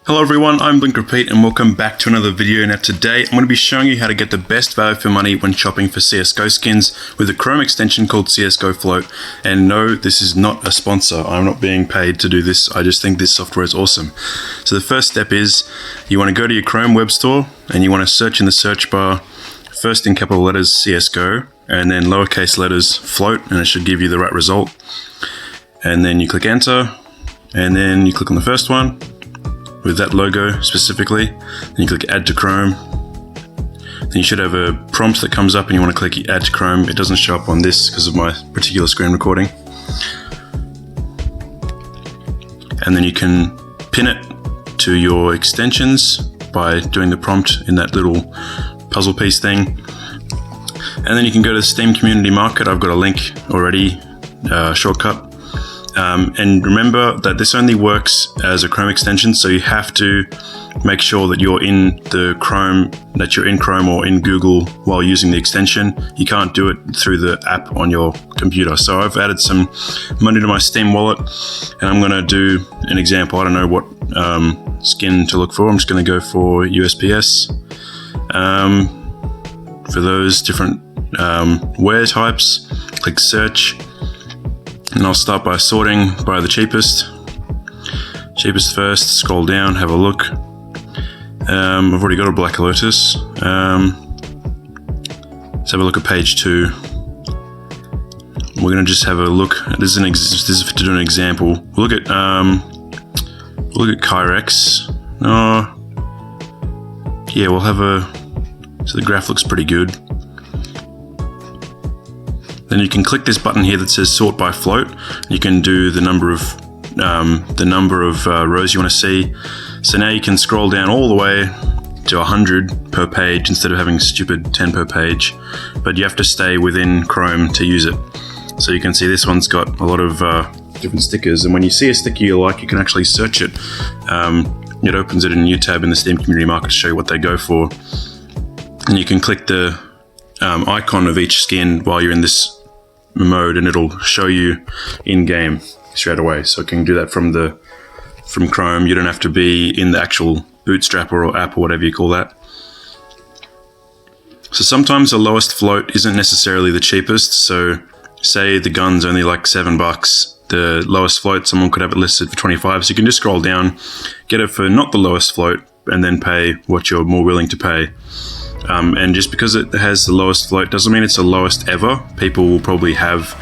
Hello everyone, I'm Blink Repeat and welcome back to another video. Now today I'm going to be showing you how to get the best value for money when shopping for CSGO skins with a Chrome extension called csgo Float. And no, this is not a sponsor. I'm not being paid to do this. I just think this software is awesome. So the first step is you want to go to your Chrome web store and you want to search in the search bar, first in capital letters CSGO and then lowercase letters Float, and it should give you the right result. And then you click enter and then you click on the first one with that logo specifically, then you click add to Chrome. Then you should have a prompt that comes up and you want to click add to Chrome. It doesn't show up on this because of my particular screen recording. And then you can pin it to your extensions by doing the prompt in that little puzzle piece thing. And then you can go to the Steam Community Market. I've got a link already, shortcut. And remember that this only works as a Chrome extension, so you have to make sure that you're in Chrome or in Google while using the extension. You can't do it through the app on your computer. So I've added some money to my Steam wallet and I'm going to do an example. I don't know what skin to look for. I'm just going to go for USPS. For those different wear types, click search. And I'll start by sorting by the cheapest. Cheapest first, scroll down, have a look. I've already got a Black Lotus. Let's have a look at page 2. We're gonna just have a look. This is to do an example. We'll look at Kyrex. Yeah, we'll have so the graph looks pretty good. Then you can click this button here that says sort by float. You can do the number of rows you want to see. So now you can scroll down all the way to 100 per page instead of having stupid 10 per page. But you have to stay within Chrome to use it. So you can see this one's got a lot of different stickers. And when you see a sticker you like, you can actually search it. It opens it in a new tab in the Steam Community Market to show you what they go for. And you can click the icon of each skin while you're in this mode and it'll show you in game straight away. So you can do that from Chrome. You don't have to be in the actual bootstrap or app or whatever you call that. So sometimes the lowest float isn't necessarily the cheapest. So say the gun's only like $7, the lowest float someone could have it listed for 25. So you can just scroll down, get it for not the lowest float, and then pay what you're more willing to pay. And just because it has the lowest float doesn't mean it's the lowest ever. People will probably have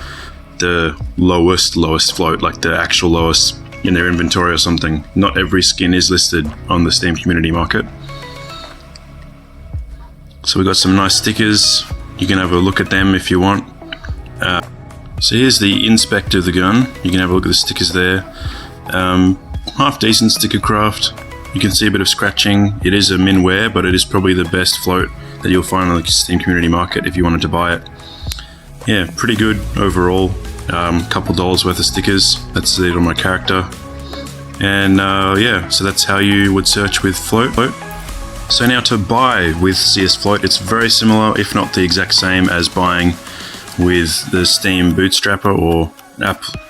the lowest float, like the actual lowest in their inventory or something. Not every skin is listed on the Steam Community Market. So we've got some nice stickers. You can have a look at them if you want. So here's the inspect of the gun. You can have a look at the stickers there. Half decent sticker craft. You can see a bit of scratching. It is a min wear, but it is probably the best float that you'll find on the Steam Community Market if you wanted to buy it. Yeah, pretty good overall. Couple dollars worth of stickers. That's it on my character. And yeah, so that's how you would search with Float. So now to buy with CS Float, it's very similar, if not the exact same as buying with the Steam Bootstrapper or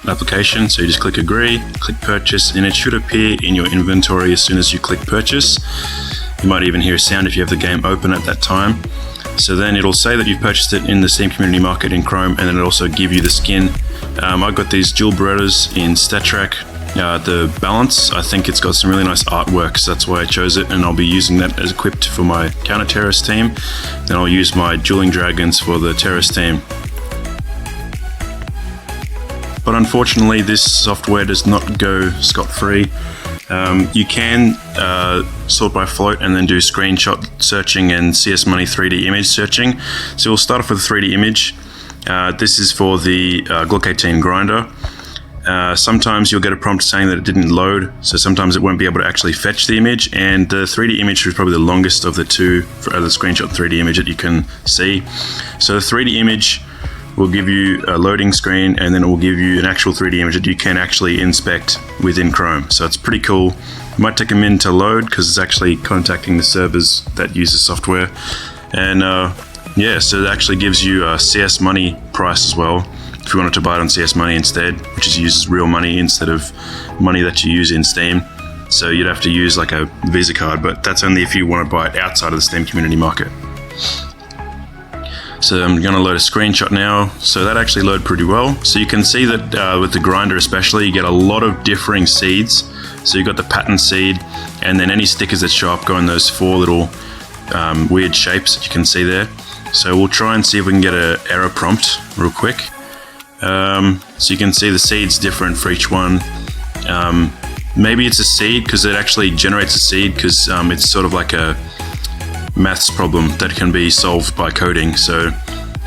application. So you just click agree, click purchase, and it should appear in your inventory as soon as you click purchase. You might even hear a sound if you have the game open at that time. So then it'll say that you've purchased it in the Steam Community Market in Chrome, and then it'll also give you the skin. I got these dual Berettas in StatTrack. The balance, I think it's got some really nice artwork, so that's why I chose it, and I'll be using that as equipped for my counter-terrorist team. Then I'll use my dueling dragons for the terrorist team. But unfortunately, this software does not go scot-free. You can sort by float and then do screenshot searching and CS Money 3D image searching. So we'll start off with a 3D image. This is for the Glock 18 grinder. Sometimes you'll get a prompt saying that it didn't load, so sometimes it won't be able to actually fetch the image, and the 3D image is probably the longest of the two for the screenshot 3D image that you can see. So the 3D image will give you a loading screen, and then it will give you an actual 3D image that you can actually inspect within Chrome. So it's pretty cool. It might take a minute to load because it's actually contacting the servers that use the software. And yeah, so it actually gives you a CS Money price as well. if you wanted to buy it on CS Money instead, which is uses real money instead of money that you use in Steam. So you'd have to use like a Visa card, but that's only if you want to buy it outside of the Steam Community Market. So I'm going to load a screenshot now. So that actually loaded pretty well. So you can see that with the grinder especially, you get a lot of differing seeds. So you've got the pattern seed, and then any stickers that show up go in those 4 little weird shapes that you can see there. So we'll try and see if we can get an error prompt real quick. So you can see the seed's different for each one. Maybe it's a seed because it actually generates a seed because it's sort of like a maths problem that can be solved by coding. So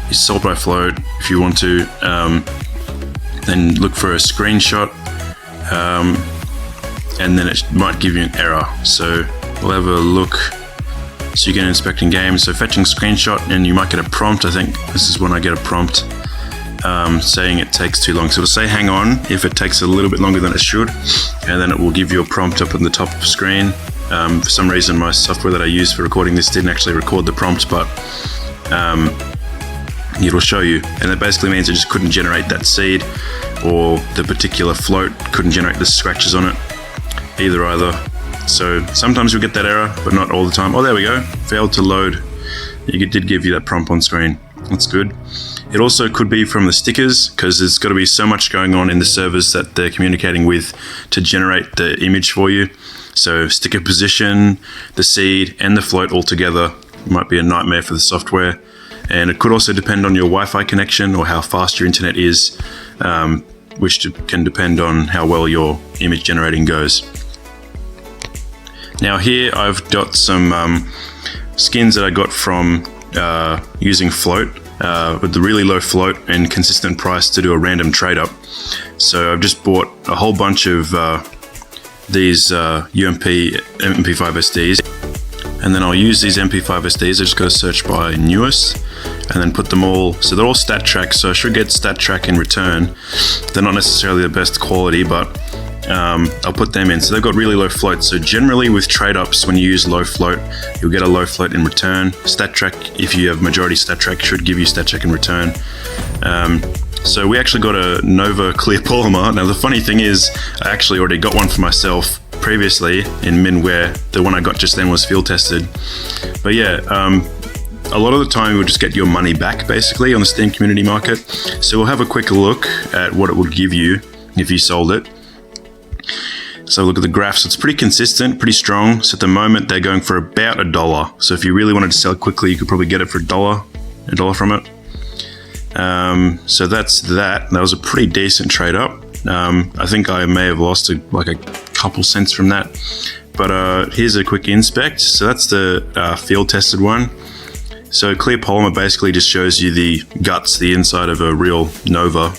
you solve by float if you want to. Then look for a screenshot, and then it might give you an error. So we'll have a look. So you can inspect in game. So fetching screenshot, and you might get a prompt. I think this is when I get a prompt saying it takes too long. So it'll say hang on if it takes a little bit longer than it should, and then it will give you a prompt up on the top of the screen. For some reason my software that I use for recording this didn't actually record the prompt, but it'll show you, and it basically means it just couldn't generate that seed, or the particular float couldn't generate the scratches on it, either. So sometimes you'll get that error, but not all the time. Oh, there we go, failed to load. It did give you that prompt on screen. That's good. It also could be from the stickers, because there's got to be so much going on in the servers that they're communicating with to generate the image for you. So sticker position, the seed, and the float all together might be a nightmare for the software. And it could also depend on your Wi-Fi connection or how fast your internet is, which can depend on how well your image generating goes. Now here I've got some skins that I got from using float, with the really low float and consistent price to do a random trade up. So I've just bought a whole bunch of these MP5 SDs, and then I'll use these MP5 SDs. I just go search by newest and then put them all, so they're all stat track, so I should get stat track in return. They're not necessarily the best quality, but I'll put them in. So they've got really low float. So generally with trade ups, when you use low float, you'll get a low float in return. Stat track, if you have majority stat track, should give you stat track in return. So we actually got a Nova clear polymer. Now the funny thing is, I actually already got one for myself previously in Minware. The one I got just then was field tested. But yeah, a lot of the time you'll just get your money back basically on the Steam Community Market. So we'll have a quick look at what it would give you if you sold it. So look at the graphs. It's pretty consistent, pretty strong. So at the moment they're going for about $1. So if you really wanted to sell quickly, you could probably get it for $1 from it. So that's that. That was a pretty decent trade up. I think I may have lost like a couple cents from that. But here's a quick inspect. So that's the field tested one. So clear polymer basically just shows you the guts, the inside of a real Nova.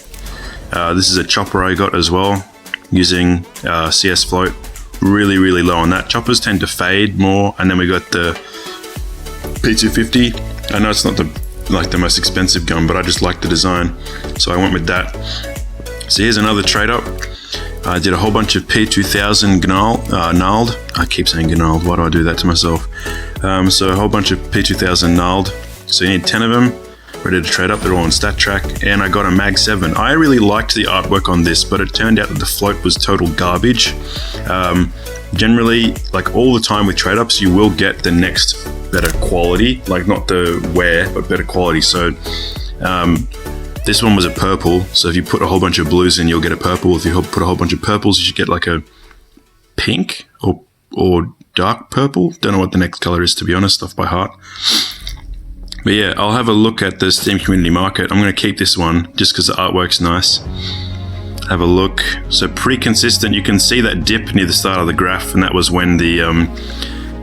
This is a chopper I got as well, using CS float. Really low on that. Choppers tend to fade more, and then we got the P250. I know it's not the most expensive gun, but I just like the design, so I went with that. So here's another trade up. I did a whole bunch of P2000 gnarled. I keep saying gnarled, why do I do that to myself? So a whole bunch of P2000 gnarled. So you need 10 of them, ready to trade up. They're all on stat track, and I got a Mag 7. I really liked the artwork on this, but it turned out that the float was total garbage. Generally, like all the time with trade ups, you will get the next better quality, like not the wear, but better quality. So this one was a purple, so if you put a whole bunch of blues in, you'll get a purple. If you put a whole bunch of purples, you should get like a pink or dark purple. Don't know what the next color is, to be honest, off by heart. But yeah, I'll have a look at the Steam Community Market. I'm going to keep this one just because the artwork's nice. Have a look. So pretty consistent. You can see that dip near the start of the graph, and that was when the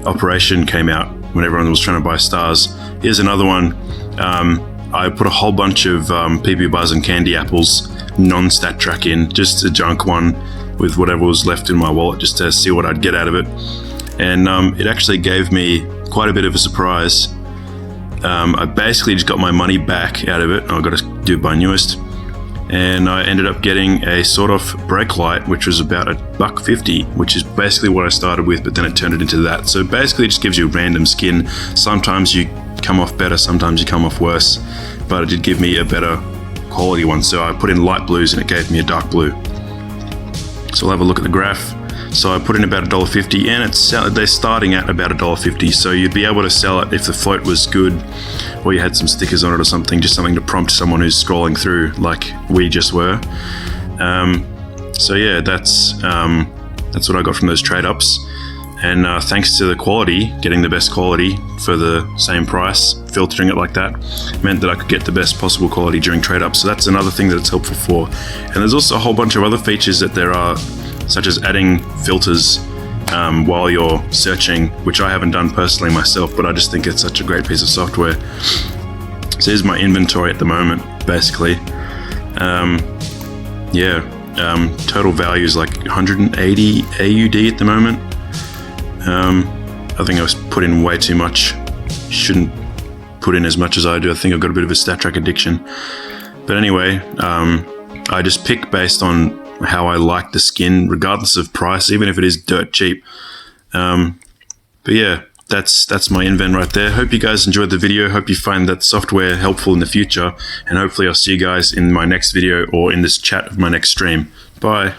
operation came out, when everyone was trying to buy stars. Here's another one. I put a whole bunch of PB Buzz and Candy Apples non-stat track in, just a junk one with whatever was left in my wallet, just to see what I'd get out of it. And it actually gave me quite a bit of a surprise. I basically just got my money back out of it. I've got to do it by newest. And I ended up getting a sort of brake light, which was about $1.50, which is basically what I started with, but then it turned it into that. So basically it just gives you a random skin. Sometimes you come off better, sometimes you come off worse, but it did give me a better quality one. So I put in light blues and it gave me a dark blue. So we'll have a look at the graph. So I put in about $1.50, and they're starting at about $1.50. So you'd be able to sell it if the float was good, or you had some stickers on it or something, just something to prompt someone who's scrolling through like we just were. So yeah, that's what I got from those trade ups. And thanks to the quality, getting the best quality for the same price, filtering it like that, meant that I could get the best possible quality during trade ups. So that's another thing that it's helpful for. And there's also a whole bunch of other features that there are, such as adding filters while you're searching, which I haven't done personally myself, but I just think it's such a great piece of software. So here's my inventory at the moment, basically. Total value is like 180 AUD at the moment. I think I was put in way too much. Shouldn't put in as much as I do. I think I've got a bit of a stat track addiction. But anyway, I just pick based on how I like the skin, regardless of price, even if it is dirt cheap. But yeah, that's my invent right there. Hope you guys enjoyed the video. Hope you find that software helpful in the future. And hopefully I'll see you guys in my next video or in this chat of my next stream. Bye.